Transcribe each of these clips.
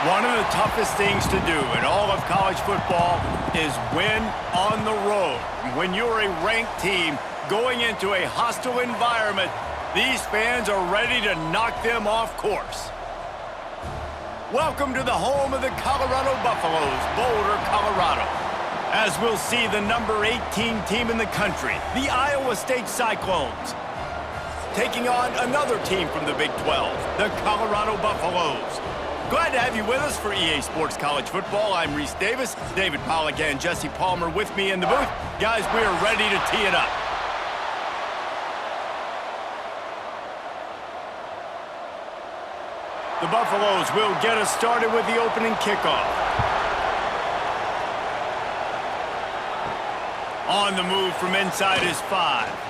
One of the toughest things to do in all of college football is win on the road. When you're a ranked team going into a hostile environment, these fans are ready to knock them off course. Welcome to the home of the Colorado Buffaloes, Boulder, Colorado. As we'll see the number 18 team in the country, the Iowa State Cyclones, taking on another team from the Big 12, the Colorado Buffaloes. Glad to have you with us for EA Sports College Football. I'm Reese Davis, David Pollack and Jesse Palmer with me in the booth. Guys, we are ready to tee it up. The Buffaloes will get us started with the opening kickoff. On the move from inside is 5.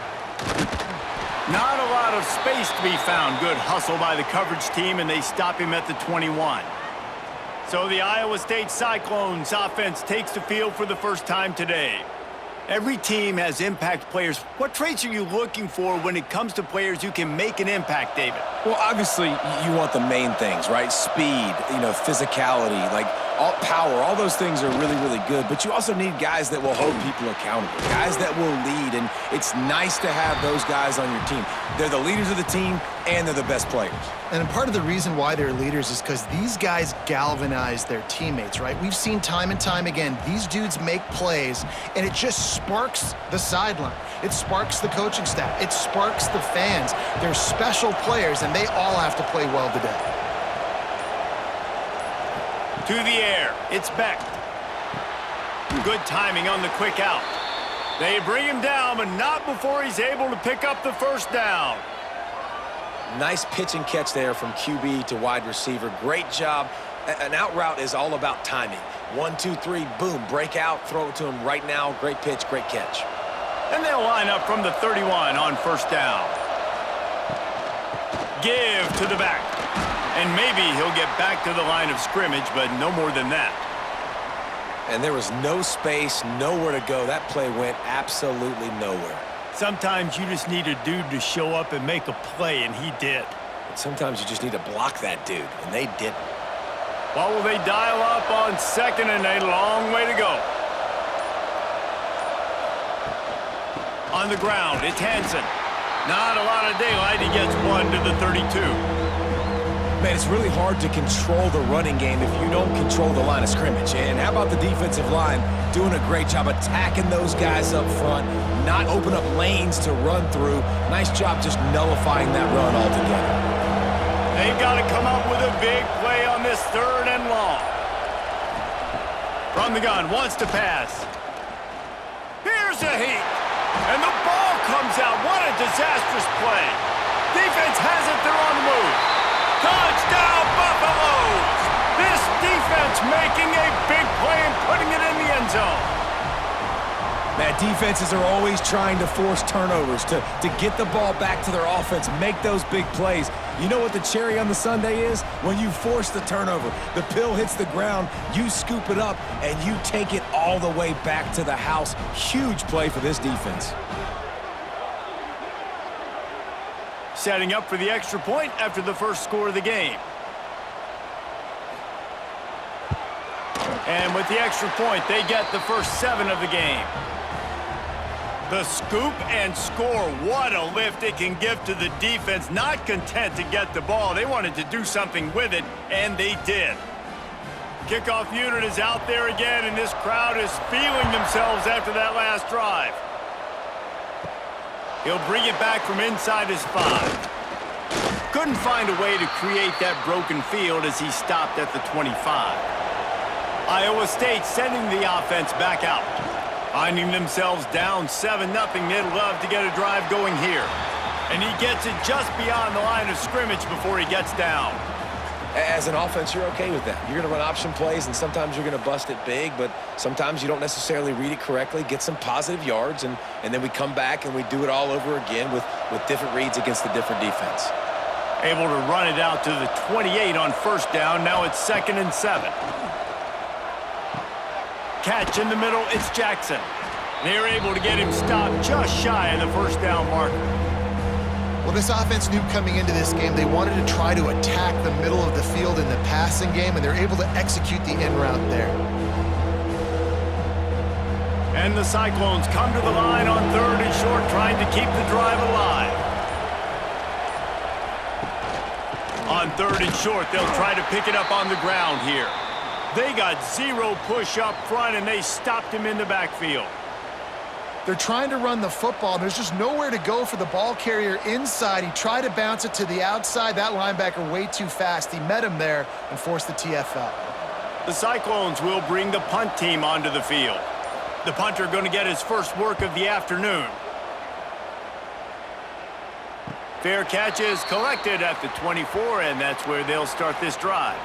Not a lot of space to be found. Good hustle by the coverage team, and they stop him at the 21. So the Iowa State Cyclones offense takes the field for the first time today. Every team has impact players. What traits are you looking for when it comes to players who can make an impact, David? Well, obviously, you want the main things, right? Speed, physicality, all power, all those things are really, really good. But you also need guys that will hold people accountable, guys that will lead. And it's nice to have those guys on your team. They're the leaders of the team, and they're the best players. And part of the reason why they're leaders is because these guys galvanize their teammates, right? We've seen time and time again, these dudes make plays, and it just sparks the sideline. It sparks the coaching staff. It sparks the fans. They're special players, and they all have to play well today. To the air, it's Beck. Good timing on the quick out. They bring him down, but not before he's able to pick up the first down. Nice pitch and catch there from QB to wide receiver. Great job. An out route is all about timing. 1, 2, 3, boom, break out, throw it to him right now. Great pitch, great catch. And they'll line up from the 31 on first down. Give to the back. And maybe he'll get back to the line of scrimmage, but no more than that. And there was no space, nowhere to go. That play went absolutely nowhere. Sometimes you just need a dude to show up and make a play, and he did. And sometimes you just need to block that dude, and they didn't. Well, will they dial up on second and a long way to go? On the ground, it's Hansen. Not a lot of daylight. He gets one to the 32. Man, it's really hard to control the running game if you don't control the line of scrimmage. And how about the defensive line doing a great job attacking those guys up front, not open up lanes to run through. Nice job just nullifying that run altogether. They've got to come up with a big play on this third and long. From the gun, wants to pass. Here's a heat. And the ball comes out. What a disastrous play. Defense has it. They're on the move. Touchdown, Buffaloes! This defense making a big play and putting it in the end zone. Man, defenses are always trying to force turnovers to get the ball back to their offense, make those big plays. You know what the cherry on the sundae is? When you force the turnover, the pill hits the ground, you scoop it up, and you take it all the way back to the house. Huge play for this defense. Setting up for the extra point after the first score of the game. And with the extra point, they get the first 7 of the game. The scoop and score, what a lift it can give to the defense. Not content to get the ball, they wanted to do something with it, and they did. Kickoff unit is out there again, and this crowd is feeling themselves after that last drive. He'll bring it back from inside his 5. Couldn't find a way to create that broken field as he stopped at the 25. Iowa State sending the offense back out. Finding themselves down 7-0, they'd love to get a drive going here. And he gets it just beyond the line of scrimmage before he gets down. As an offense, you're okay with that. You're going to run option plays, and sometimes you're going to bust it big, but sometimes you don't necessarily read it correctly, get some positive yards, and then we come back and we do it all over again with different reads against the different defense. Able to run it out to the 28 on first down. Now it's 2nd and 7. Catch in the middle, it's Jackson. They're able to get him stopped just shy of the first down marker. Well, this offense knew coming into this game they wanted to try to attack the middle of the field in the passing game, and they're able to execute the in route there. And the Cyclones come to the line on 3rd and short, trying to keep the drive alive. On 3rd and short, they'll try to pick it up on the ground here. They got 0 push up front, and they stopped him in the backfield. They're trying to run the football, and there's just nowhere to go for the ball carrier inside. He tried to bounce it to the outside. That linebacker way too fast. He met him there and forced the TFL. The Cyclones will bring the punt team onto the field. The punter going to get his first work of the afternoon. Fair catch is collected at the 24, and that's where they'll start this drive.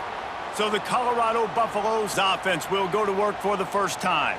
So the Colorado Buffaloes offense will go to work for the first time.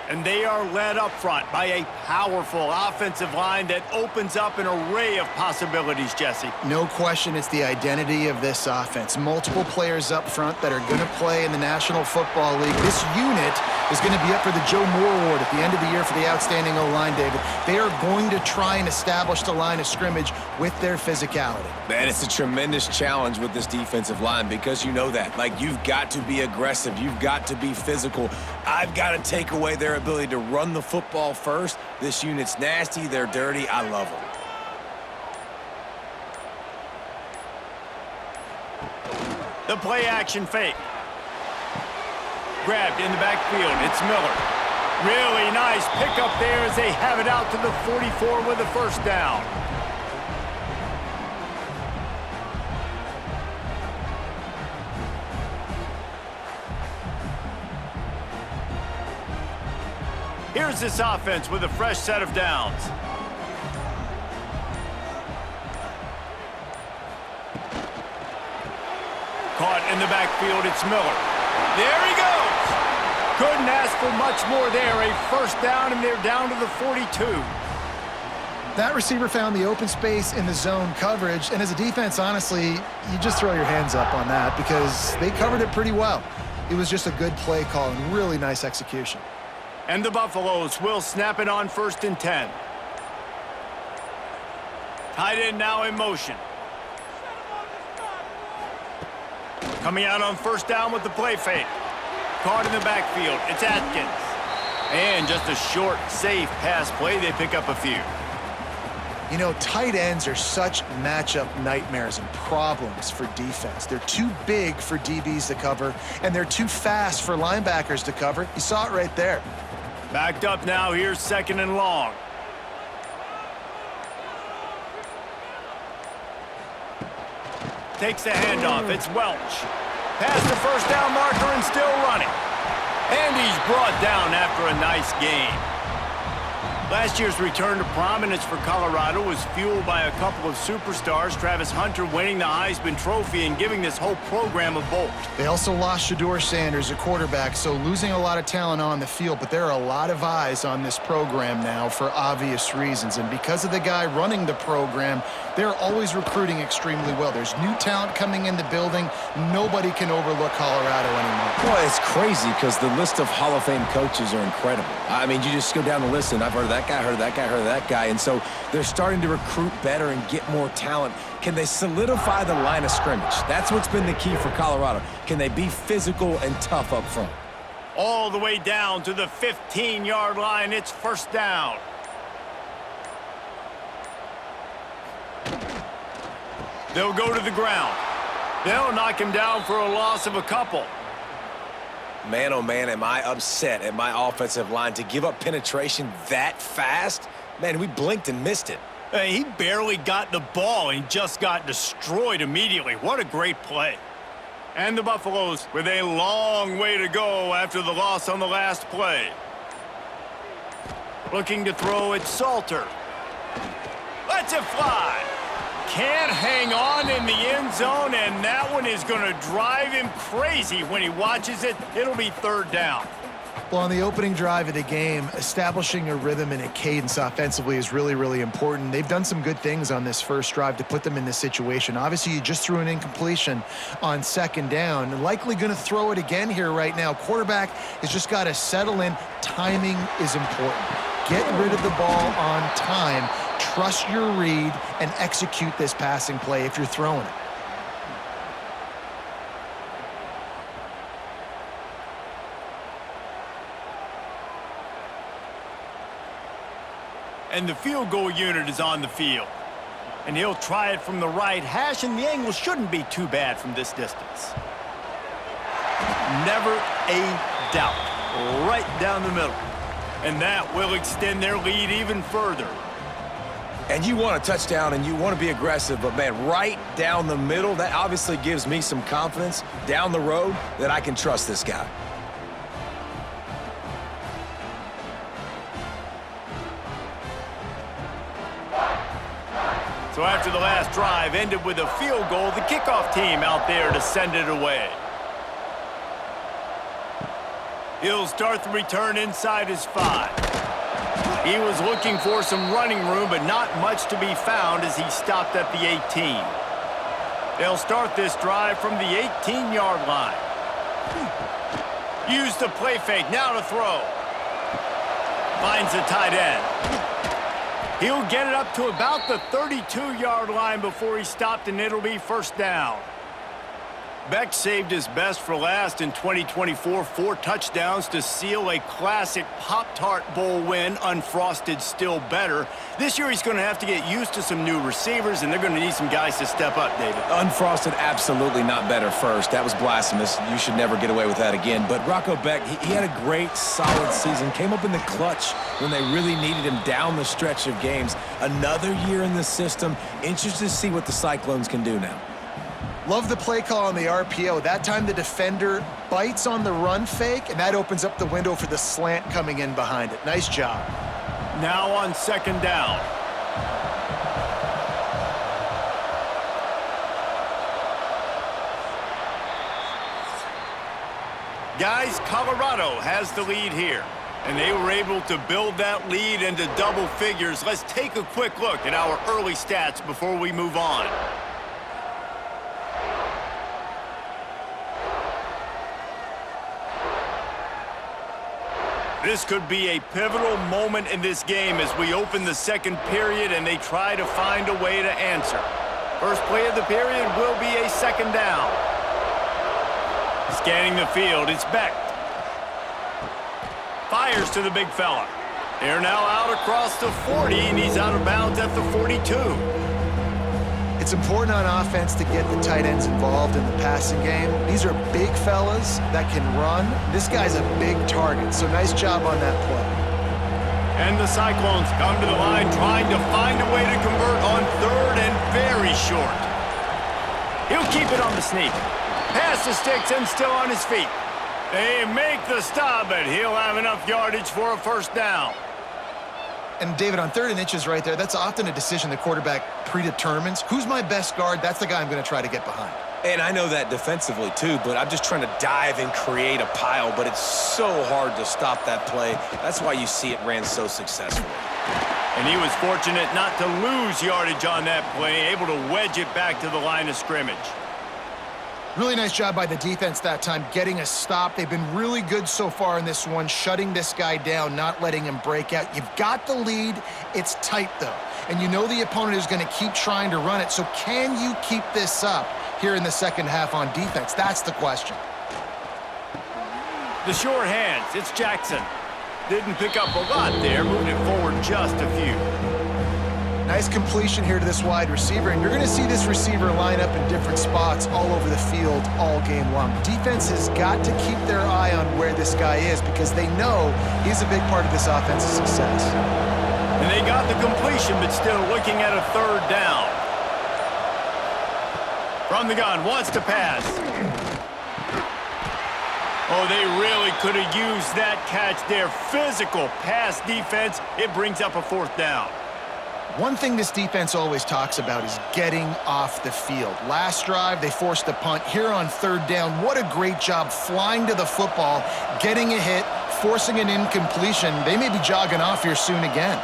And they are led up front by a powerful offensive line that opens up an array of possibilities, Jesse. No question it's the identity of this offense. Multiple players up front that are going to play in the National Football League. This unit is going to be up for the Joe Moore Award at the end of the year for the outstanding O-line, David. They are going to try and establish the line of scrimmage with their physicality. Man, it's a tremendous challenge with this defensive line because you know that. Like, you've got to be aggressive. You've got to be physical. I've got to take away their ability to run the football first. This unit's nasty. They're dirty. I love them. The play action fake. Grabbed in the backfield. It's Miller. Really nice pickup there as they have it out to the 44 with a first down. Here's this offense with a fresh set of downs. Caught in the backfield, it's Miller. There he goes! Couldn't ask for much more there. A first down, and they're down to the 42. That receiver found the open space in the zone coverage, and as a defense, honestly, you just throw your hands up on that because they covered it pretty well. It was just a good play call and really nice execution. And the Buffaloes will snap it on 1st and 10. Tight end now in motion. Coming out on 1st down with the play fake. Caught in the backfield. It's Atkins. And just a short, safe pass play. They pick up a few. You know, tight ends are such matchup nightmares and problems for defense. They're too big for DBs to cover, and they're too fast for linebackers to cover. You saw it right there. Backed up now. Here's 2nd and long. Takes the handoff. It's Welch. Past the first down marker and still running. And he's brought down after a nice game. Last year's return to prominence for Colorado was fueled by a couple of superstars, Travis Hunter winning the Heisman Trophy and giving this whole program a bolt. They also lost Shedeur Sanders, a quarterback, so losing a lot of talent on the field, but there are a lot of eyes on this program now for obvious reasons, and because of the guy running the program, they're always recruiting extremely well. There's new talent coming in the building. Nobody can overlook Colorado anymore. Well, it's crazy because the list of Hall of Fame coaches are incredible. I mean, you just go down the list, and I've heard of that guy, heard of that guy, heard of that guy, and so they're starting to recruit better and get more talent. Can they solidify the line of scrimmage? That's what's been the key for Colorado. Can they be physical and tough up front? All the way down to the 15-yard line. It's 1st down. They'll go to the ground. They'll knock him down for a loss of a couple. Man, oh man, am I upset at my offensive line to give up penetration that fast? Man, we blinked and missed it. Hey, he barely got the ball and just got destroyed immediately. What a great play. And the Buffaloes with a long way to go after the loss on the last play. Looking to throw it, Salter. Lets it fly. Can't hang on in the end zone, and that one is going to drive him crazy when he watches it. It'll be 3rd down. Well, on the opening drive of the game, establishing a rhythm and a cadence offensively is really, really important. They've done some good things on this first drive to put them in this situation. Obviously, you just threw an incompletion on 2nd down. Likely going to throw it again here right now. Quarterback has just got to settle in. Timing is important. Get rid of the ball on time. trust your read and execute this passing play if you're throwing it. And the field goal unit is on the field. And he'll try it from the right hash, and the angle shouldn't be too bad from this distance. Never a doubt. Right down the middle. And that will extend their lead even further. And you want a touchdown and you want to be aggressive, but man, right down the middle, that obviously gives me some confidence down the road that I can trust this guy. So after the last drive ended with a field goal, the kickoff team out there to send it away. He'll start the return inside his 5. He was looking for some running room, but not much to be found as he stopped at the 18. They'll start this drive from the 18-yard line. Use the play fake, now to throw. Finds the tight end. He'll get it up to about the 32-yard line before he stopped, and it'll be first down. Beck saved his best for last in 2024, 4 touchdowns to seal a classic Pop-Tart Bowl win, unfrosted still better. This year he's going to have to get used to some new receivers, and they're going to need some guys to step up, David. Unfrosted, absolutely not better first. That was blasphemous. You should never get away with that again. But Rocco Beck, he had a great, solid season. Came up in the clutch when they really needed him down the stretch of games. Another year in the system. Interested to see what the Cyclones can do now. Love the play call on the RPO. That time the defender bites on the run fake, and that opens up the window for the slant coming in behind it. Nice job. Now on second down. Guys, Colorado has the lead here, and they were able to build that lead into double figures. Let's take a quick look at our early stats before we move on. This could be a pivotal moment in this game as we open the second period and they try to find a way to answer. First play of the period will be a second down. Scanning the field, it's Beck. Fires to the big fella. They're now out across the 40, and he's out of bounds at the 42. It's important on offense to get the tight ends involved in the passing game. These are big fellas that can run. This guy's a big target, so nice job on that play. And the Cyclones come to the line trying to find a way to convert on third and very short. He'll keep it on the sneak. Pass the sticks and still on his feet. They make the stop, but he'll have enough yardage for a first down. And David, on 3rd and inches right there, that's often a decision the quarterback predetermines. Who's my best guard? That's the guy I'm going to try to get behind. And I know that defensively too, but I'm just trying to dive and create a pile, but it's so hard to stop that play. That's why you see it ran so successfully. And he was fortunate not to lose yardage on that play, able to wedge it back to the line of scrimmage. Really nice job by the defense that time, getting a stop. They've been really good so far in this one, shutting this guy down, not letting him break out. You've got the lead. It's tight, though. And you know the opponent is going to keep trying to run it. So can you keep this up here in the second half on defense? That's the question. The sure hands, it's Jackson. Didn't pick up a lot there, moving it forward just a few. Nice completion here to this wide receiver, and you're going to see this receiver line up in different spots all over the field all game long. Defense has got to keep their eye on where this guy is because they know he's a big part of this offense's success. And they got the completion, but still looking at a third down. From the gun, wants to pass. Oh, they really could have used that catch there. Physical pass defense. It brings up a fourth down. One thing this defense always talks about is getting off the field. Last drive, they forced a punt. Here on third down, what a great job flying to the football, getting a hit, forcing an incompletion. They may be jogging off here soon again.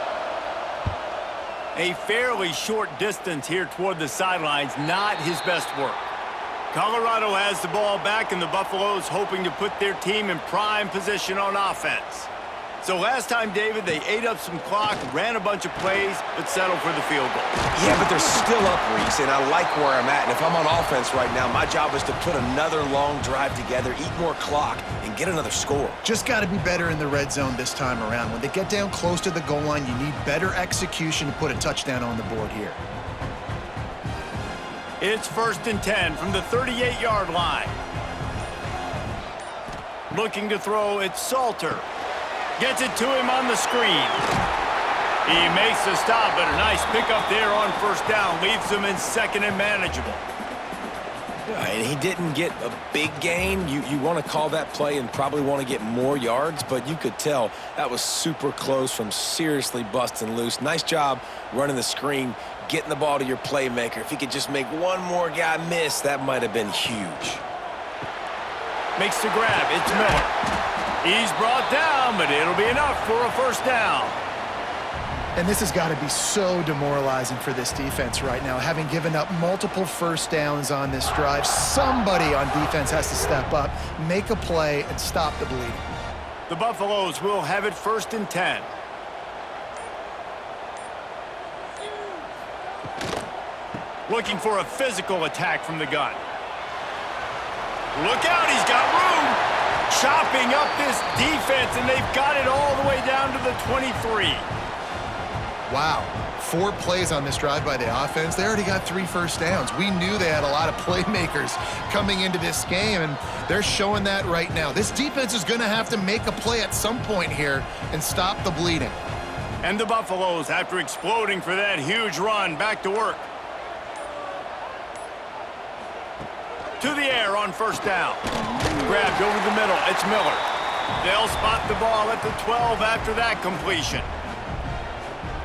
A fairly short distance here toward the sidelines, not his best work. Colorado has the ball back, and the Buffaloes hoping to put their team in prime position on offense. So last time, David, they ate up some clock, ran a bunch of plays, but settled for the field goal. Yeah, but they're still up, Reese, and I like where I'm at. And if I'm on offense right now, my job is to put another long drive together, eat more clock, and get another score. Just got to be better in the red zone this time around. When they get down close to the goal line, you need better execution to put a touchdown on the board here. It's 1st and 10 from the 38-yard line. Looking to throw, it's Salter. Gets it to him on the screen. He makes the stop, but a nice pickup there on 1st down. Leaves them in 2nd and manageable. And he didn't get a big gain. You want to call that play and probably want to get more yards, but you could tell that was super close from seriously busting loose. Nice job running the screen, getting the ball to your playmaker. If he could just make one more guy miss, that might have been huge. Makes the grab. It's Miller. He's brought down, but it'll be enough for a 1st down. And this has got to be so demoralizing for this defense right now, having given up multiple 1st downs on this drive. Somebody on defense has to step up, make a play, and stop the bleeding. The Buffaloes will have it 1st and 10. Looking for a physical attack from the gun. Look out, he's got room. Chopping up this defense, and they've got it all the way down to the 23. Wow. 4 plays on this drive by the offense. They already got 3 1st downs. We knew they had a lot of playmakers coming into this game, and they're showing that right now. This defense is going to have to make a play at some point here and stop the bleeding. And the Buffaloes, after exploding for that huge run, back to work. To the air on 1st down. Grabbed over the middle. It's Miller. They'll spot the ball at the 12 after that completion.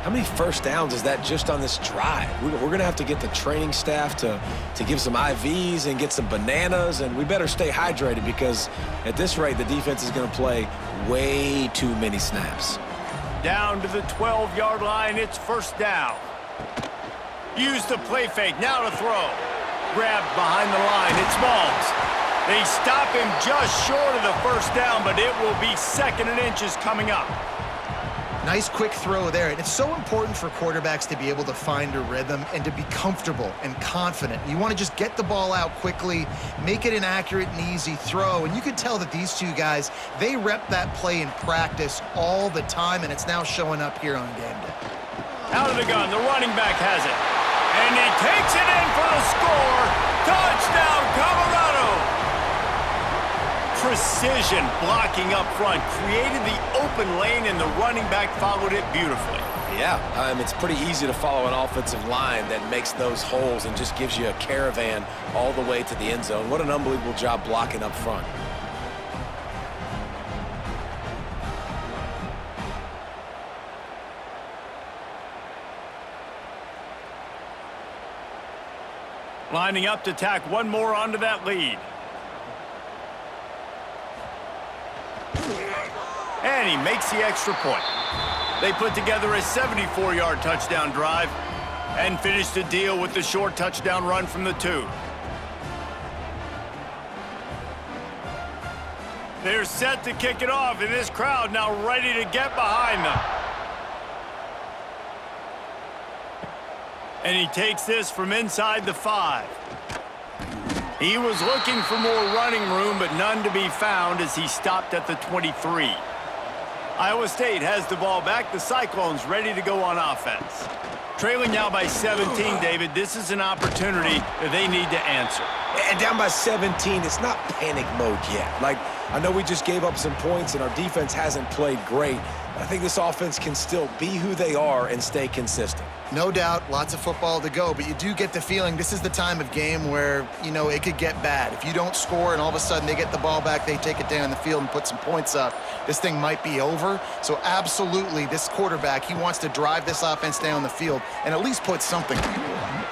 How many 1st downs is that just on this drive? We're going to have to get the training staff to give some IVs and get some bananas, and we better stay hydrated because at this rate, the defense is going to play way too many snaps. Down to the 12-yard line, it's 1st down. Use the play fake, now to throw. Grabbed behind the line, it's Smalls. They stop him just short of the 1st down, but it will be 2nd and inches coming up. Nice quick throw there. And it's so important for quarterbacks to be able to find a rhythm and to be comfortable and confident. You want to just get the ball out quickly, make it an accurate and easy throw. And you can tell that these two guys, they rep that play in practice all the time, and it's now showing up here on game day. Out of the gun, the running back has it. And he takes it in for the score. Touchdown, Colorado! Precision blocking up front, created the open lane, and the running back followed it beautifully. Yeah, it's pretty easy to follow an offensive line that makes those holes and just gives you a caravan all the way to the end zone. What an unbelievable job blocking up front. Lining up to tack one more onto that lead. And he makes the extra point. They put together a 74-yard touchdown drive and finished the deal with the short touchdown run from the 2. They're set to kick it off, and this crowd now ready to get behind them. And he takes this from inside the 5. He was looking for more running room, but none to be found as he stopped at the 23. Iowa State has the ball back. The Cyclones ready to go on offense. Trailing now by 17, David. This is an opportunity that they need to answer. And down by 17, it's not panic mode yet. Like, I know we just gave up some points and our defense hasn't played great, but I think this offense can still be who they are and stay consistent. No doubt, lots of football to go, but you do get the feeling this is the time of game where, you know, it could get bad. If you don't score and all of a sudden they get the ball back, they take it down the field and put some points up, this thing might be over. So absolutely, this quarterback, he wants to drive this offense down the field and at least put something on the board.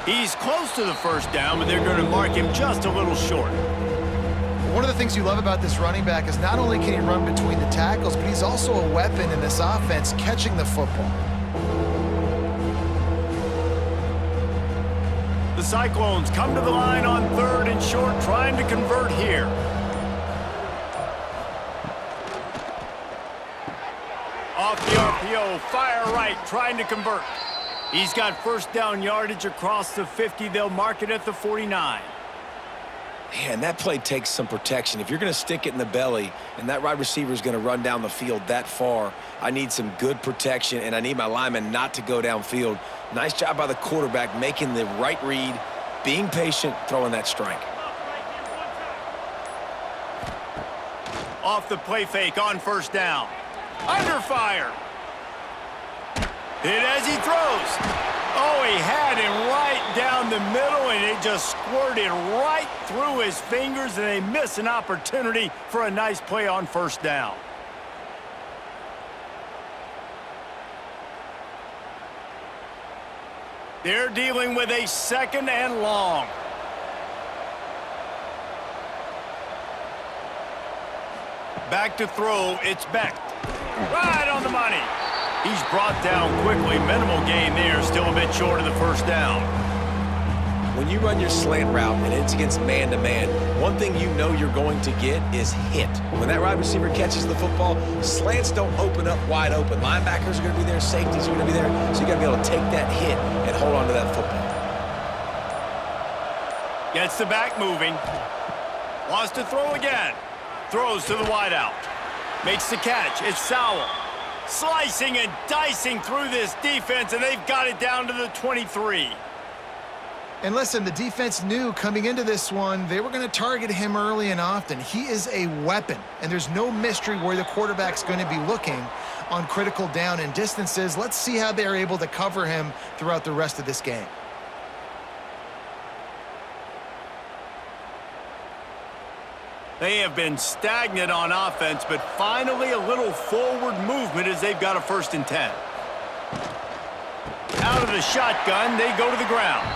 He's close to the 1st down, but they're going to mark him just a little short. One of the things you love about this running back is not only can he run between the tackles, but he's also a weapon in this offense catching the football. The Cyclones come to the line on 3rd and short, trying to convert here. RPO, fire right, trying to convert. He's got first down yardage across the 50. They'll mark it at the 49. Man, that play takes some protection. If you're going to stick it in the belly and that wide receiver is going to run down the field that far, I need some good protection, and I need my lineman not to go downfield. Nice job by the quarterback making the right read, being patient, throwing that strike. Off the play fake on first down. Under fire. Hit as he throws. Oh, he had him right down the middle, and it just squirted right through his fingers, and they miss an opportunity for a nice play on first down. They're dealing with a second and long. Back to throw, it's Beck. Right on the money. He's brought down quickly. Minimal gain there, still a bit short of the first down. When you run your slant route and it's against man-to-man, one thing you know you're going to get is hit. When that wide receiver catches the football, slants don't open up wide open. Linebackers are going to be there, safeties are going to be there, so you got to be able to take that hit and hold on to that football. Gets the back moving. Wants to throw again. Throws to the wideout. Makes the catch. It's Sowell. Slicing and dicing through this defense, and they've got it down to the 23. And listen, the defense knew coming into this one, they were going to target him early and often. He is a weapon, and there's no mystery where the quarterback's going to be looking on critical down and distances. Let's see how they're able to cover him throughout the rest of this game. They have been stagnant on offense, but finally a little forward movement as they've got a 1st and 10. Out of the shotgun, they go to the ground.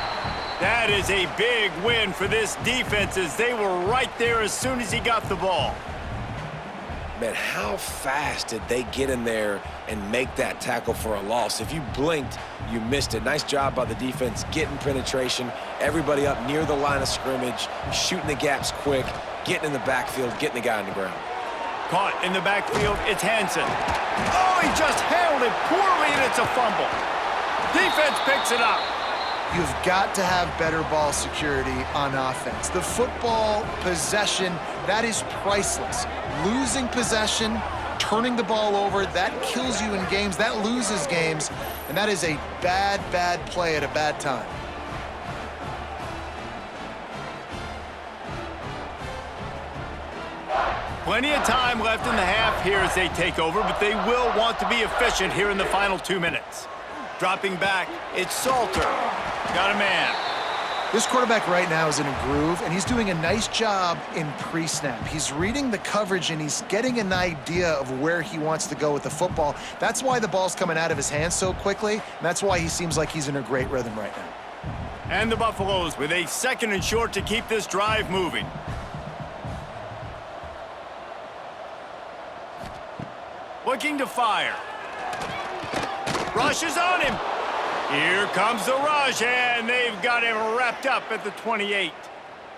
That is a big win for this defense as they were right there as soon as he got the ball. Man, how fast did they get in there and make that tackle for a loss? If you blinked, you missed it. Nice job by the defense getting penetration. Everybody up near the line of scrimmage, shooting the gaps quick, getting in the backfield, getting the guy on the ground. Caught in the backfield, it's Hansen. Oh, he just handled it poorly, and it's a fumble. Defense picks it up. You've got to have better ball security on offense. The football possession, that is priceless. Losing possession, turning the ball over, that kills you in games, that loses games, and that is a bad, bad play at a bad time. Plenty of time left in the half here as they take over, but they will want to be efficient here in the final 2 minutes. Dropping back, it's Salter. Got a man. This quarterback right now is in a groove, and he's doing a nice job in pre-snap. He's reading the coverage, and he's getting an idea of where he wants to go with the football. That's why the ball's coming out of his hands so quickly, and that's why he seems like he's in a great rhythm right now. And the Buffaloes with a 2nd and short to keep this drive moving. Looking to fire. Rush is on him. Here comes the rush, and they've got him wrapped up at the 28.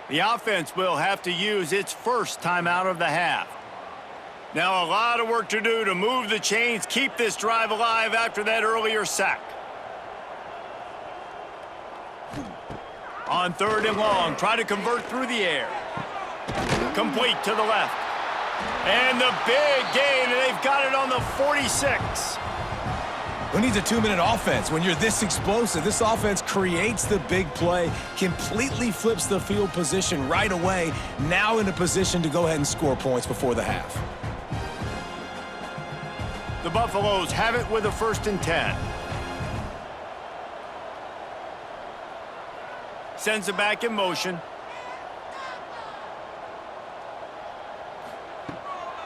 The offense will have to use its first timeout of the half. Now a lot of work to do to move the chains, keep this drive alive after that earlier sack. On 3rd and long, try to convert through the air. Complete to the left. And the big gain, and they've got it on the 46. Who needs a 2-minute offense when you're this explosive? This offense creates the big play, completely flips the field position right away, now in a position to go ahead and score points before the half. The Buffaloes have it with a 1st and 10. Sends it back in motion.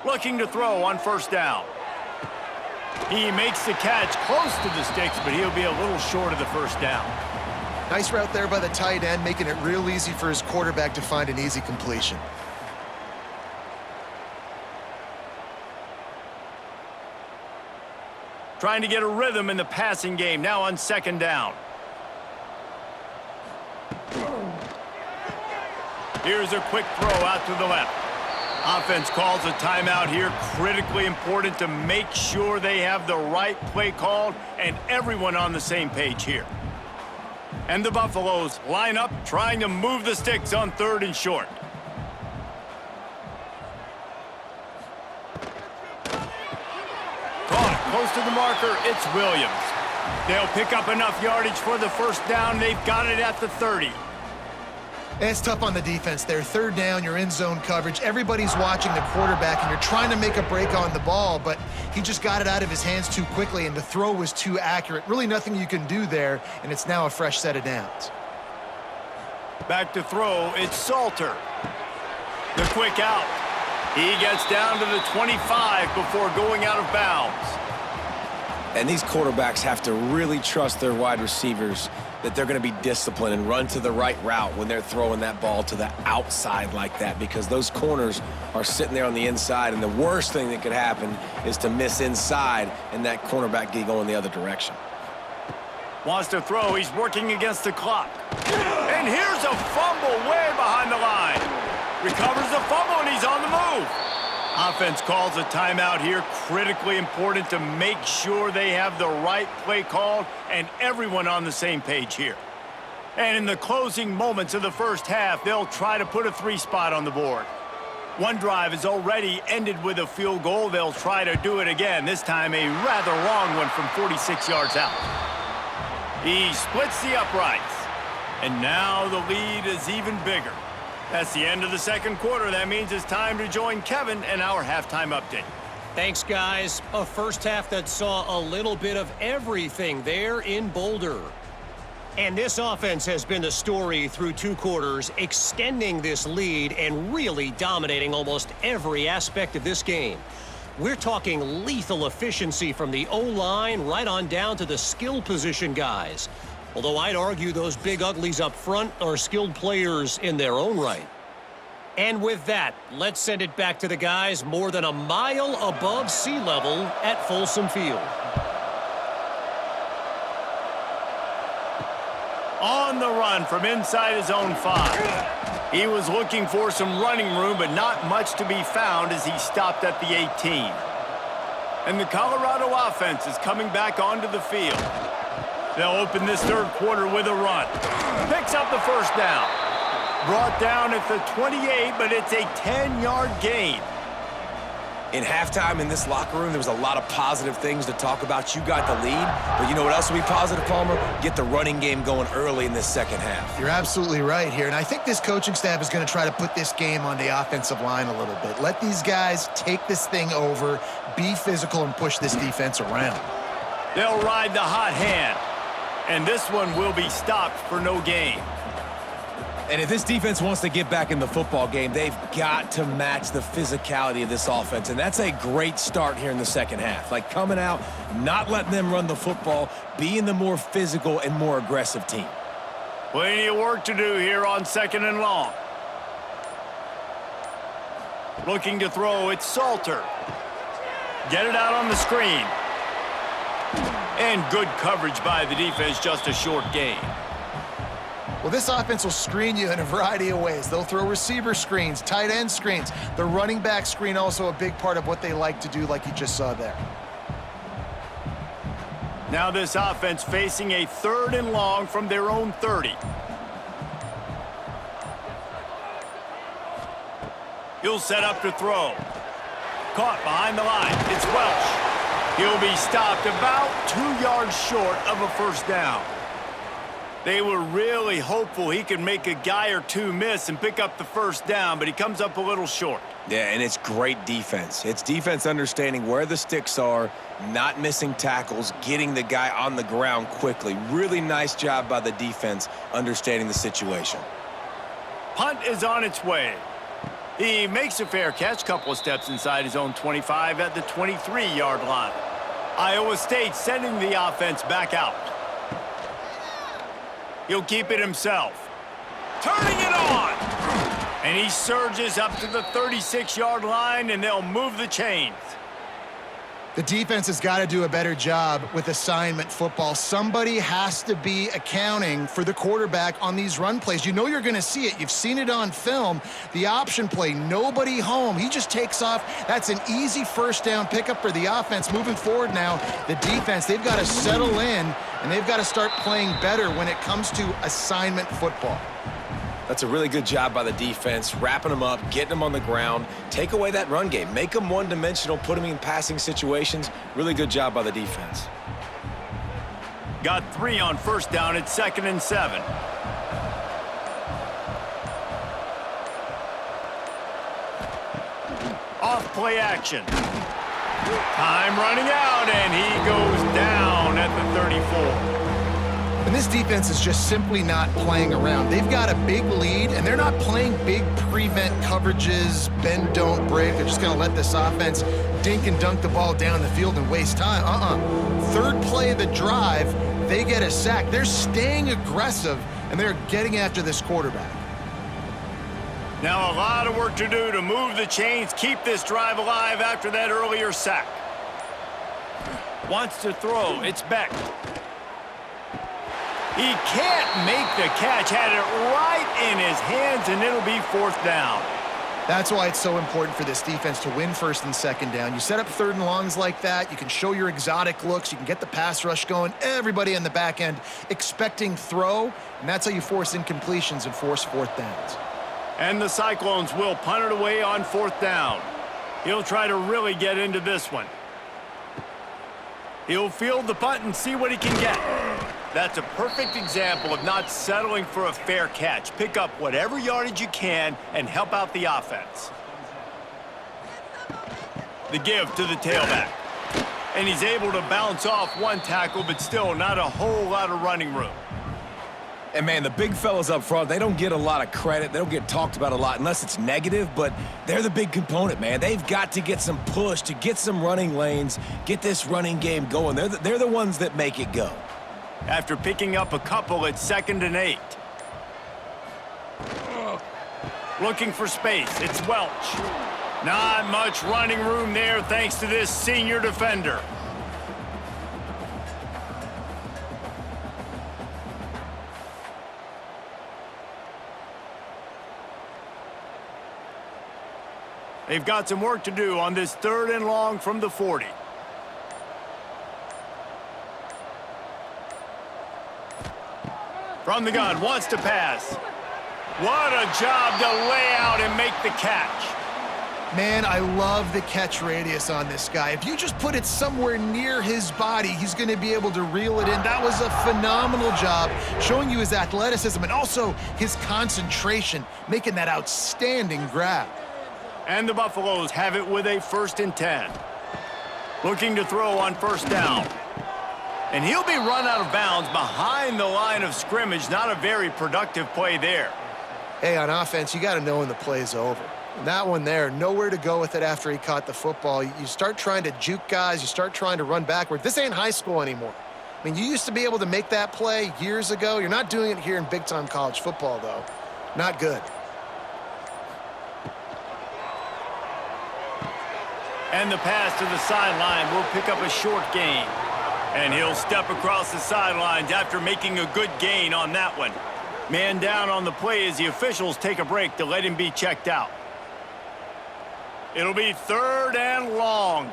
Looking to throw on 1st down. He makes the catch close to the sticks, but he'll be a little short of the 1st down. Nice route there by the tight end, making it real easy for his quarterback to find an easy completion. Trying to get a rhythm in the passing game, now on 2nd down. Here's a quick throw out to the left. Offense calls a timeout here. Critically important to make sure they have the right play called and everyone on the same page here. And the Buffaloes line up, trying to move the sticks on 3rd and short. Caught close to the marker. It's Williams. They'll pick up enough yardage for the first down. They've got it at the 30. It's tough on the defense there. 3rd down, you're in zone coverage. Everybody's watching the quarterback, and you're trying to make a break on the ball, but he just got it out of his hands too quickly, and the throw was too accurate. Really nothing you can do there, and it's now a fresh set of downs. Back to throw, it's Salter. The quick out. He gets down to the 25 before going out of bounds. And these quarterbacks have to really trust their wide receivers that they're going to be disciplined and run to the right route when they're throwing that ball to the outside like that, because those corners are sitting there on the inside, and the worst thing that could happen is to miss inside and that cornerback get going the other direction. Wants to throw. He's working against the clock. And here's a fumble way behind the line. Recovers the fumble, and he's on the move. Offense calls a timeout here. Critically important to make sure they have the right play called and everyone on the same page here. And in the closing moments of the first half, they'll try to put a 3-spot on the board. One drive is already ended with a field goal. They'll try to do it again, this time a rather long one from 46 yards out. He splits the uprights. And now the lead is even bigger. That's the end of the second quarter. That means it's time to join Kevin and our halftime update. Thanks, guys. A first half that saw a little bit of everything there in Boulder. And this offense has been the story through 2 quarters, extending this lead and really dominating almost every aspect of this game. We're talking lethal efficiency from the O-line right on down to the skill position guys. Although I'd argue those big uglies up front are skilled players in their own right. And with that, let's send it back to the guys more than a mile above sea level at Folsom Field. On the run from inside his own 5. He was looking for some running room, but not much to be found as he stopped at the 18. And the Colorado offense is coming back onto the field. They'll open this third quarter with a run. Picks up the first down. Brought down at the 28, but it's a 10-yard gain. In halftime in this locker room, there was a lot of positive things to talk about. You got the lead, but you know what else will be positive, Palmer? Get the running game going early in this second half. You're absolutely right here, and I think this coaching staff is going to try to put this game on the offensive line a little bit. Let these guys take this thing over, be physical, and push this defense around. They'll ride the hot hand. And this one will be stopped for no gain. And if this defense wants to get back in the football game, they've got to match the physicality of this offense. And that's a great start here in the second half. Like coming out, not letting them run the football, being the more physical and more aggressive team. Plenty of work to do here on 2nd and long. Looking to throw, it's Salter. Get it out on the screen. And good coverage by the defense, just a short gain. Well, this offense will screen you in a variety of ways. They'll throw receiver screens, tight end screens. The running back screen also a big part of what they like to do, like you just saw there. Now this offense facing a 3rd and long from their own 30. He'll set up to throw. Caught behind the line. It's Welch. He'll be stopped about 2 yards short of a first down. They were really hopeful he could make a guy or two miss and pick up the first down, but he comes up a little short. Yeah, and it's great defense. It's defense understanding where the sticks are, not missing tackles, getting the guy on the ground quickly. Really nice job by the defense understanding the situation. Punt is on its way. He makes a fair catch, couple of steps inside his own 25 at the 23-yard line. Iowa State sending the offense back out. He'll keep it himself. Turning it on! And he surges up to the 36-yard line, and they'll move the chains. The defense has got to do a better job with assignment football. Somebody has to be accounting for the quarterback on these run plays. You know you're going to see it. You've seen it on film. The option play, nobody home. He just takes off. That's an easy first down pickup for the offense. Moving forward now, the defense, they've got to settle in, and they've got to start playing better when it comes to assignment football. That's a really good job by the defense, wrapping them up, getting them on the ground, take away that run game, make them one-dimensional, put them in passing situations. Really good job by the defense. Got 3 on first down at 2nd and 7. Off play action. Time running out, and he goes down at the 34. And this defense is just simply not playing around. They've got a big lead, and they're not playing big prevent coverages, bend, don't break. They're just going to let this offense dink and dunk the ball down the field and waste time. Third play of the drive, they get a sack. They're staying aggressive, and they're getting after this quarterback. Now a lot of work to do to move the chains, keep this drive alive after that earlier sack. Wants to throw. It's Beck. He can't make the catch. Had it right in his hands, and it'll be 4th down. That's why it's so important for this defense to win 1st and 2nd down. You set up 3rd and longs like that. You can show your exotic looks. You can get the pass rush going. Everybody on the back end expecting throw, and that's how you force incompletions and force 4th downs. And the Cyclones will punt it away on 4th down. He'll try to really get into this one. He'll field the punt and see what he can get. That's a perfect example of not settling for a fair catch. Pick up whatever yardage you can and help out the offense. The give to the tailback. And he's able to bounce off one tackle, but still not a whole lot of running room. And, man, the big fellas up front, they don't get a lot of credit. They don't get talked about a lot unless it's negative, but they're the big component, man. They've got to get some push to get some running lanes, get this running game going. They're the ones that make it go. After picking up a couple at 2nd and 8. Looking for space. It's Welch. Not much running room there thanks to this senior defender. They've got some work to do on this 3rd and long from the 40. From the gun, wants to pass. What a job to lay out and make the catch. Man, I love the catch radius on this guy. If you just put it somewhere near his body, he's going to be able to reel it in. That was a phenomenal job, showing you his athleticism and also his concentration, making that outstanding grab. And the Buffaloes have it with a 1st and 10. Looking to throw on 1st down. And he'll be run out of bounds behind the line of scrimmage. Not a very productive play there. Hey, on offense, you got to know when the play's over. And that one there, nowhere to go with it after he caught the football. You start trying to juke guys. You start trying to run backward. This ain't high school anymore. I mean, you used to be able to make that play years ago. You're not doing it here in big-time college football, though. Not good. And the pass to the sideline will pick up a short gain. And he'll step across the sidelines after making a good gain on that one. Man down on the play as the officials take a break to let him be checked out. It'll be 3rd and long.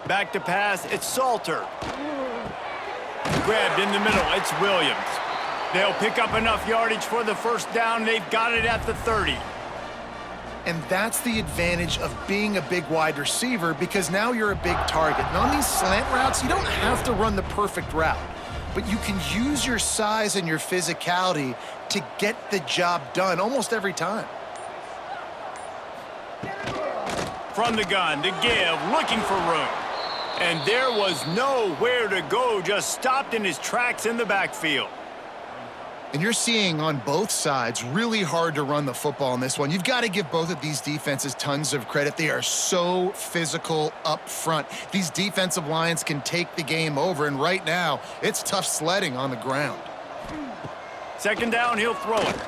Back to pass, it's Salter. Grabbed in the middle, it's Williams. They'll pick up enough yardage for the 1st down. They've got it at the 30. And that's the advantage of being a big wide receiver, because now you're a big target. And on these slant routes, you don't have to run the perfect route, but you can use your size and your physicality to get the job done almost every time. From the gun, the give, looking for room. And there was nowhere to go, just stopped in his tracks in the backfield. And you're seeing on both sides really hard to run the football in this one. You've got to give both of these defenses tons of credit. They are so physical up front. These defensive lines can take the game over, and right now, it's tough sledding on the ground. 2nd down, he'll throw it.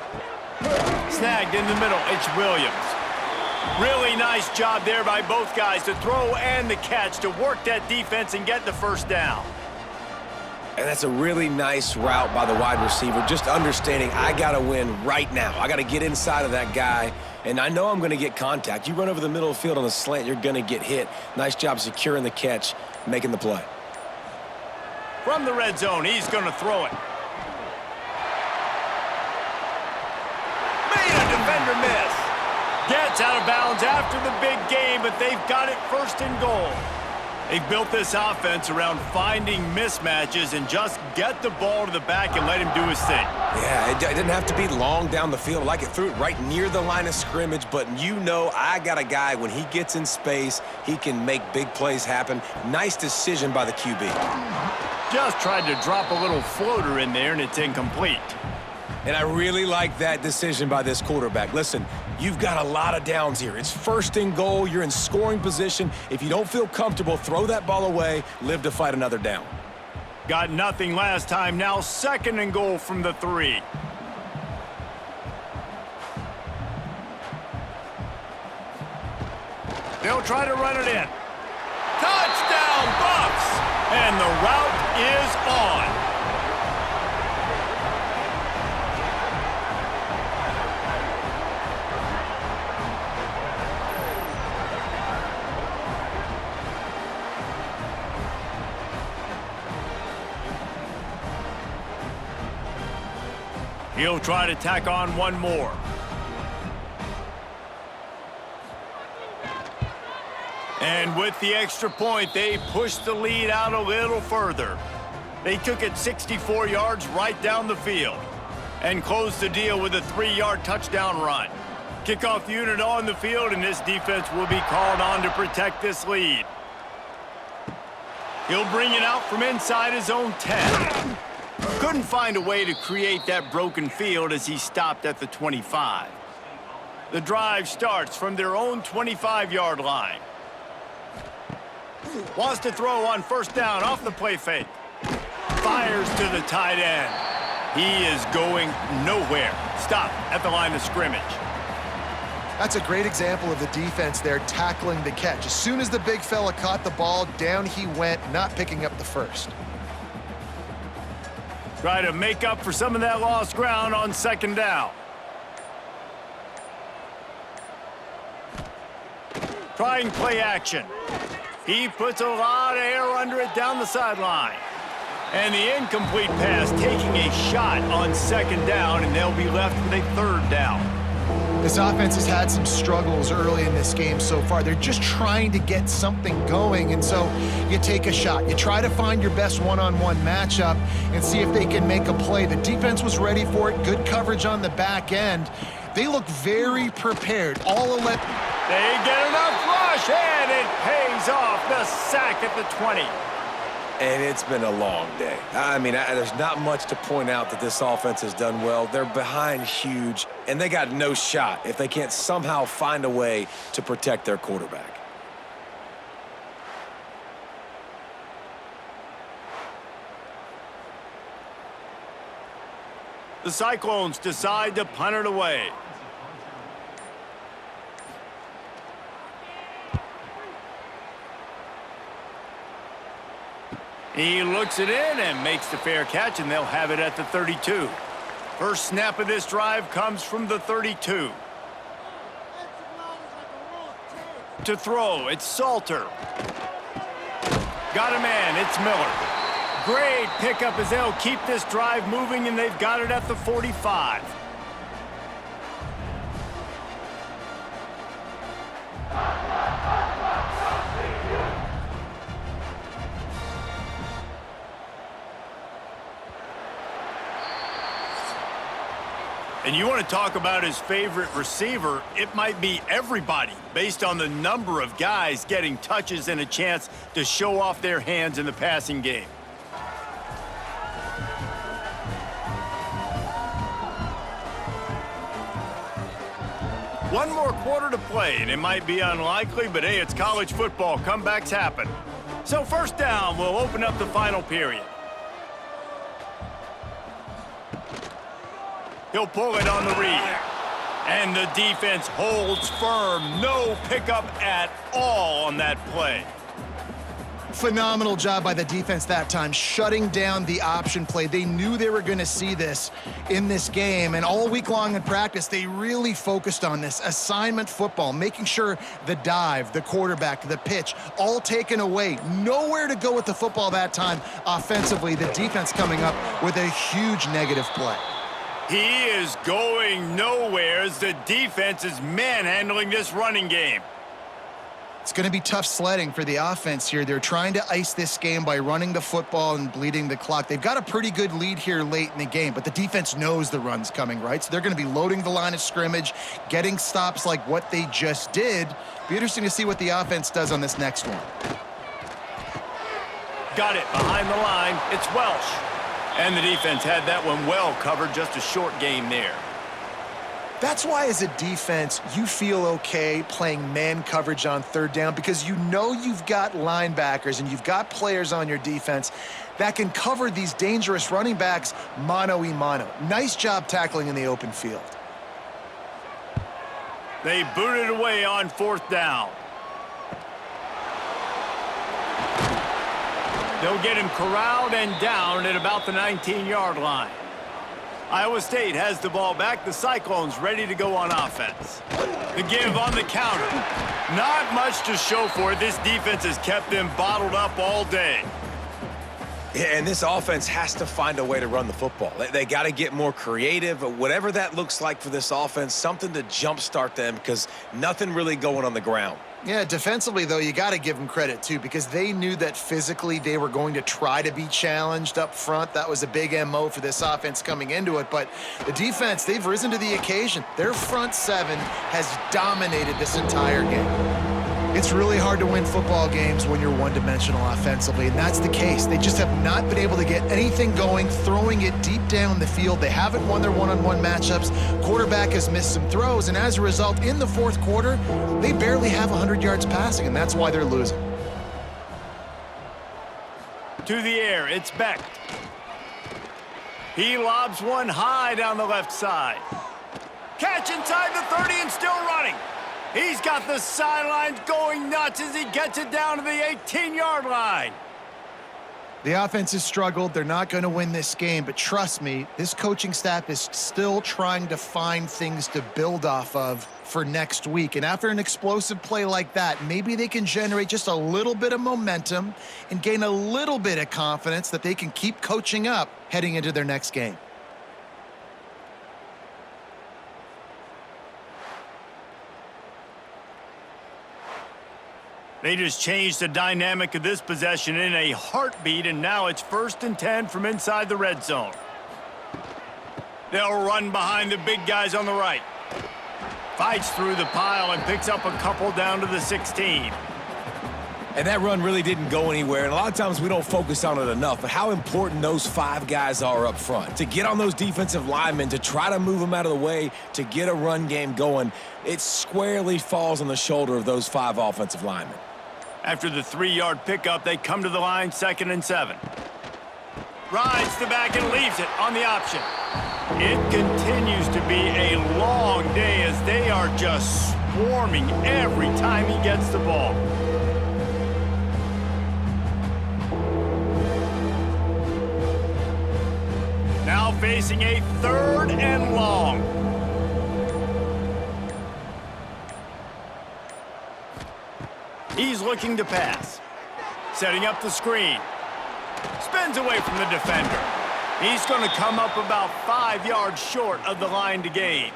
Snagged in the middle, it's Williams. Really nice job there by both guys to throw and the catch to work that defense and get the first down. And that's a really nice route by the wide receiver, just understanding I got to win right now. I got to get inside of that guy, and I know I'm going to get contact. You run over the middle of the field on a slant, you're going to get hit. Nice job securing the catch, making the play. From the red zone, he's going to throw it. Made a defender miss. Gets out of bounds after the big gain, but they've got it first and goal. They've built this offense around finding mismatches and just get the ball to the back and let him do his thing. Yeah, it didn't have to be long down the field. Like it threw it right near the line of scrimmage, but you know I got a guy, when he gets in space, he can make big plays happen. Nice decision by the QB. Just tried to drop a little floater in there, and it's incomplete. And I really like that decision by this quarterback. Listen, you've got a lot of downs here. It's first and goal. You're in scoring position. If you don't feel comfortable, throw that ball away. Live to fight another down. Got nothing last time. Now second and goal from the 3. They'll try to run it in. Touchdown, Buffs! And the route is on. He'll try to tack on one more. And with the extra point, they pushed the lead out a little further. They took it 64 yards right down the field and closed the deal with a 3-yard touchdown run. Kickoff unit on the field, and this defense will be called on to protect this lead. He'll bring it out from inside his own 10. Couldn't find a way to create that broken field as he stopped at the 25. The drive starts from their own 25-yard line. Wants to throw on first down off the play fake. Fires to the tight end. He is going nowhere. Stop at the line of scrimmage. That's a great example of the defense there tackling the catch. As soon as the big fella caught the ball, down he went, not picking up the first. Try to make up for some of that lost ground on second down. Trying play action. He puts a lot of air under it down the sideline. And the incomplete pass taking a shot on second down, and they'll be left with a third down. This offense has had some struggles early in this game so far. They're just trying to get something going, and so you take a shot. You try to find your best one-on-one matchup and see if they can make a play. The defense was ready for it. Good coverage on the back end. They look very prepared. They get enough rush, and it pays off. The sack at the 20. And it's been a long day. I mean, there's not much to point out that this offense has done well. They're behind huge, and they got no shot if they can't somehow find a way to protect their quarterback. The Cyclones decide to punt it away. He looks it in and makes the fair catch, and they'll have it at the 32. First snap of this drive comes from the 32. To throw, it's Salter. Got a man, it's Miller. Great pickup as they'll keep this drive moving, and they've got it at the 45. And you want to talk about his favorite receiver, it might be everybody, based on the number of guys getting touches and a chance to show off their hands in the passing game. One more quarter to play, and it might be unlikely, but hey, it's college football. Comebacks happen. So first down, we'll open up the final period. He'll pull it on the read. And the defense holds firm. No pickup at all on that play. Phenomenal job by the defense that time, shutting down the option play. They knew they were going to see this in this game, and all week long in practice, they really focused on this assignment football, making sure the dive, the quarterback, the pitch, all taken away. Nowhere to go with the football that time offensively. The defense coming up with a huge negative play. He is going nowhere as the defense is manhandling this running game. It's going to be tough sledding for the offense here. They're trying to ice this game by running the football and bleeding the clock. They've got a pretty good lead here late in the game, but the defense knows the run's coming, right? So they're going to be loading the line of scrimmage, getting stops like what they just did. Be interesting to see what the offense does on this next one. Got it behind the line. It's Welsh. And the defense had that one well covered. Just a short game there. That's why, as a defense, you feel okay playing man coverage on third down, because you know you've got linebackers and you've got players on your defense that can cover these dangerous running backs mano-a-mano. Nice job tackling in the open field. They booted away on fourth down. They'll get him corralled and down at about the 19-yard line. Iowa State has the ball back. The Cyclones ready to go on offense. The give on the counter. Not much to show for it. This defense has kept them bottled up all day. Yeah, and this offense has to find a way to run the football. They got to get more creative, whatever that looks like for this offense, something to jumpstart them, because nothing really going on the ground. Yeah, defensively, though, you got to give them credit, too, because they knew that physically they were going to try to be challenged up front. That was a big MO for this offense coming into it. But the defense, they've risen to the occasion. Their front seven has dominated this entire game. It's really hard to win football games when you're one-dimensional offensively, and that's the case. They just have not been able to get anything going, throwing it deep down the field. They haven't won their one-on-one matchups. Quarterback has missed some throws, and as a result, in the fourth quarter, they barely have 100 yards passing, and that's why they're losing. To the air, it's Beck. He lobs one high down the left side. Catch inside the 30 and still running. He's got the sidelines going nuts as he gets it down to the 18-yard line. The offense has struggled. They're not going to win this game, but trust me, this coaching staff is still trying to find things to build off of for next week. And after an explosive play like that, maybe they can generate just a little bit of momentum and gain a little bit of confidence that they can keep coaching up heading into their next game. They just changed the dynamic of this possession in a heartbeat, and now it's 1st and 10 from inside the red zone. They'll run behind the big guys on the right. Fights through the pile and picks up a couple down to the 16. And that run really didn't go anywhere, and a lot of times we don't focus on it enough, but how important those 5 guys are up front. To get on those defensive linemen, to try to move them out of the way, to get a run game going, it squarely falls on the shoulder of those 5 offensive linemen. After the 3-yard pickup, they come to the line, 2nd and 7. Rides the back and leaves it on the option. It continues to be a long day as they are just swarming every time he gets the ball. Now facing a 3rd and long. He's looking to pass. Setting up the screen. Spins away from the defender. He's going to come up about 5 yards short of the line to gain.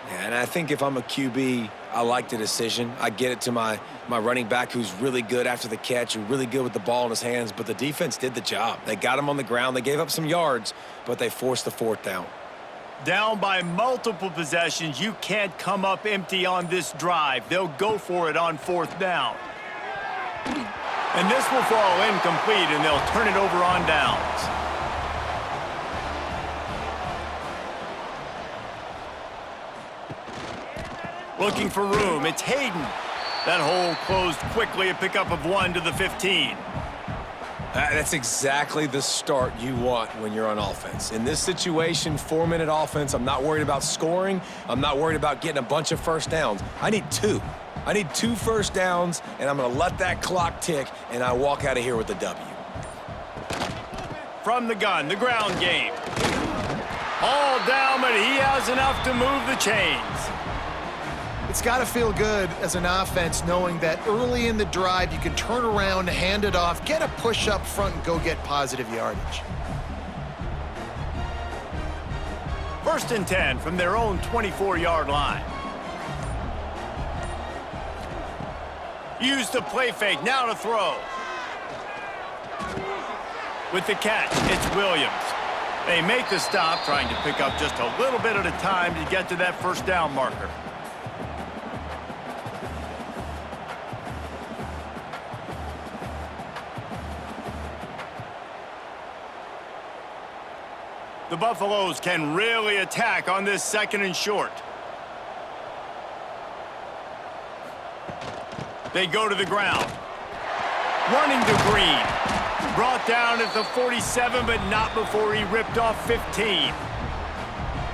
Yeah, and I think if I'm a QB, I like the decision. I get it to my running back who's really good after the catch, who's really good with the ball in his hands, but the defense did the job. They got him on the ground. They gave up some yards, but they forced the 4th down. Down by multiple possessions, you can't come up empty on this drive. They'll go for it on 4th down. And this will fall incomplete, and they'll turn it over on downs. Looking for room, it's Hayden. That hole closed quickly, a pickup of 1 to the 15. That's exactly the start you want when you're on offense. In this situation, 4-minute offense, I'm not worried about scoring. I'm not worried about getting a bunch of first downs. I need 2. I need 2 first downs, and I'm going to let that clock tick, and I walk out of here with a W. From the gun, the ground game. All down, but he has enough to move the chains. It's got to feel good as an offense knowing that early in the drive you can turn around, hand it off, get a push up front, and go get positive yardage. 1st and 10 from their own 24-yard line. Use the play fake, now to throw. With the catch, it's Williams. They make the stop, trying to pick up just a little bit at a time to get to that first down marker. The Buffaloes can really attack on this 2nd and short. They go to the ground. Running to Green. Brought down at the 47, but not before he ripped off 15.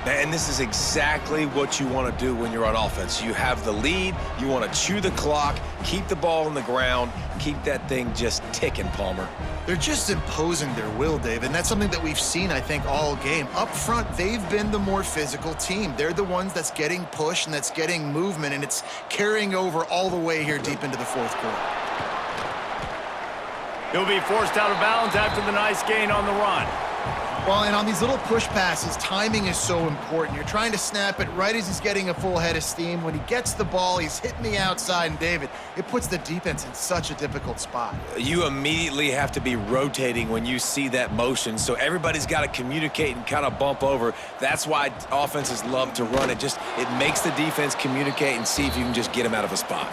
And this is exactly what you want to do when you're on offense. You have the lead. You want to chew the clock, keep the ball on the ground, keep that thing just ticking, Palmer. They're just imposing their will, Dave, and that's something that we've seen, I think, all game. Up front, they've been the more physical team. They're the ones that's getting pushed and that's getting movement, and it's carrying over all the way here deep into the 4th quarter. He'll be forced out of bounds after the nice gain on the run. Well, and on these little push passes, timing is so important. You're trying to snap it right as he's getting a full head of steam. When he gets the ball, he's hitting the outside, and David, it puts the defense in such a difficult spot. You immediately have to be rotating when you see that motion, so everybody's got to communicate and kind of bump over. That's why offenses love to run it. It makes the defense communicate and see if you can just get him out of a spot.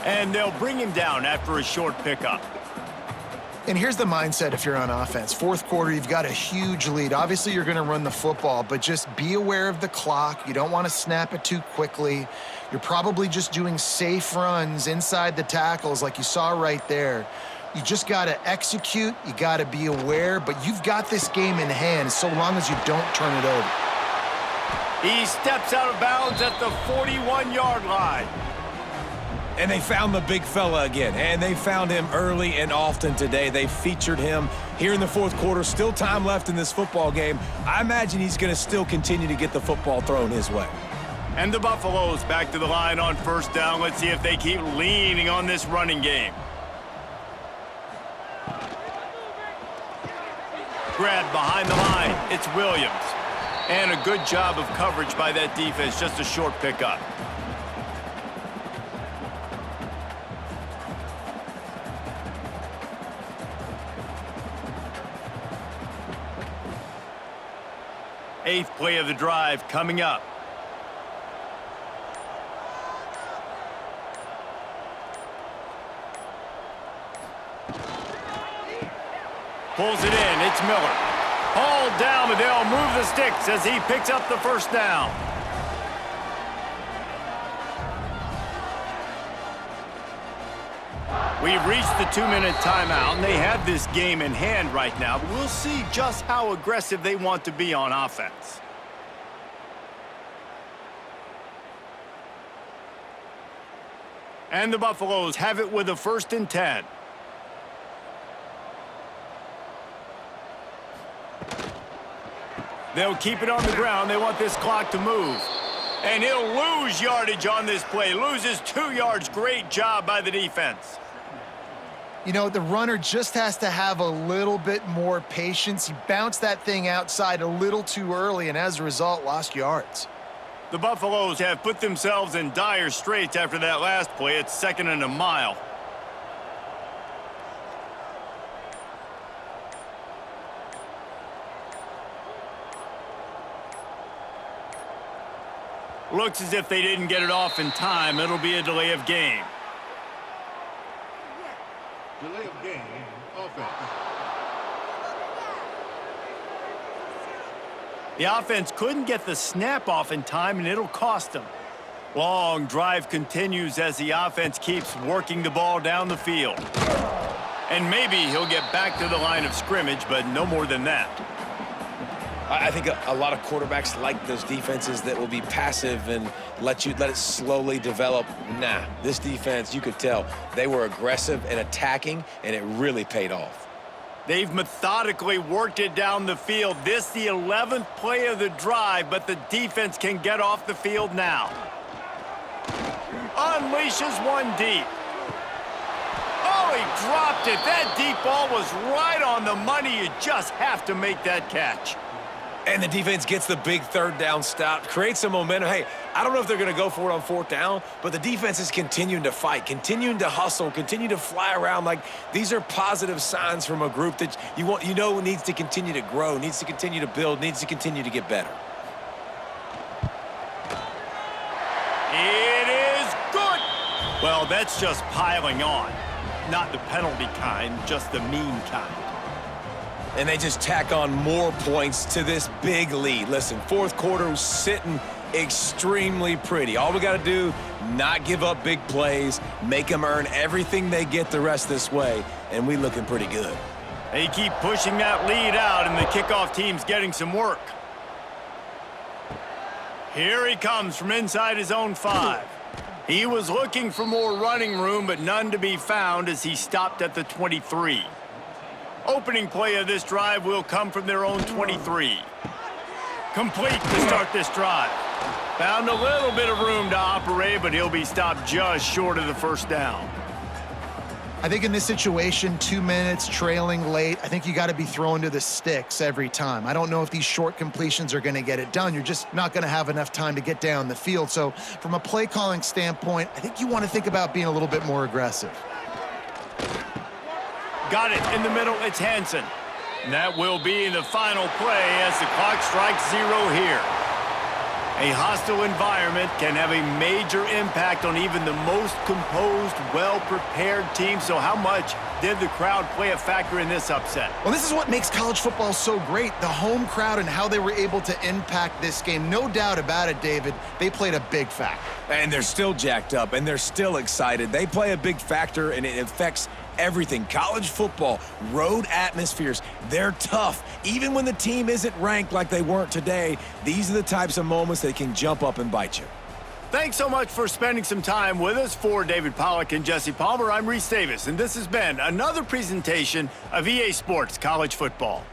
And they'll bring him down after a short pickup. And here's the mindset if you're on offense. 4th quarter, you've got a huge lead. Obviously, you're going to run the football, but just be aware of the clock. You don't want to snap it too quickly. You're probably just doing safe runs inside the tackles like you saw right there. You just got to execute. You got to be aware, but you've got this game in hand so long as you don't turn it over. He steps out of bounds at the 41-yard line. And they found the big fella again, and they found him early and often today. They featured him here in the 4th quarter. Still time left in this football game. I imagine he's going to still continue to get the football thrown his way. And the Buffaloes back to the line on 1st down. Let's see if they keep leaning on this running game. Grabbed behind the line. It's Williams. And a good job of coverage by that defense. Just a short pickup. Eighth play of the drive coming up. Pulls it in. It's Miller. Hauled down, but they'll move the sticks as he picks up the first down. We've reached the 2-minute timeout, and they have this game in hand right now. But we'll see just how aggressive they want to be on offense. And the Buffaloes have it with a 1st and 10. They'll keep it on the ground. They want this clock to move. And he'll lose yardage on this play. Loses 2 yards. Great job by the defense. You know, the runner just has to have a little bit more patience. He bounced that thing outside a little too early, and as a result, lost yards. The Buffaloes have put themselves in dire straits after that last play. It's 2nd and a mile. Looks as if they didn't get it off in time. It'll be a delay of game. Delay of game, offense. The offense couldn't get the snap off in time, and it'll cost them. Long drive continues as the offense keeps working the ball down the field. And maybe he'll get back to the line of scrimmage, but no more than that. I think a lot of quarterbacks like those defenses that will be passive and let it slowly develop. Nah, this defense, you could tell, they were aggressive and attacking, and it really paid off. They've methodically worked it down the field. This the 11th play of the drive, but the defense can get off the field now. Unleashes one deep. Oh, he dropped it. That deep ball was right on the money. You just have to make that catch. And the defense gets the big third down stop, creates some momentum. Hey, I don't know if they're going to go for it on fourth down, but the defense is continuing to fight, continuing to hustle, continue to fly around. Like, these are positive signs from a group that you know needs to continue to grow, needs to continue to build, needs to continue to get better. It is good. Well, that's just piling on. Not the penalty kind, just the mean kind. And they just tack on more points to this big lead. Listen, fourth quarter was sitting extremely pretty. All we got to do, not give up big plays, make them earn everything they get the rest this way, and we looking pretty good. They keep pushing that lead out, and the kickoff team's getting some work. Here he comes from inside his own 5. He was looking for more running room, but none to be found as he stopped at the 23. Opening play of this drive will come from their own 23. Complete to start this drive. Found a little bit of room to operate, but he'll be stopped just short of the first down. I think in this situation, 2 minutes, trailing late, I think you got to be throwing to the sticks every time. I don't know if these short completions are going to get it done. You're just not going to have enough time to get down the field. So from a play calling standpoint, I think you want to think about being a little bit more aggressive. Got it in the middle, it's Hansen. And that will be the final play as the clock strikes 0 here. A hostile environment can have a major impact on even the most composed, well-prepared team. So how much did the crowd play a factor in this upset? Well, this is what makes college football so great, the home crowd and how they were able to impact this game. No doubt about it, David, they played a big factor. And they're still jacked up, and they're still excited. They play a big factor, and it affects everything. College football, road atmospheres, they're tough. Even when the team isn't ranked like they weren't today, these are the types of moments that can jump up and bite you. Thanks so much for spending some time with us. For David Pollack and Jesse Palmer, I'm Reese Davis, and this has been another presentation of EA Sports College Football.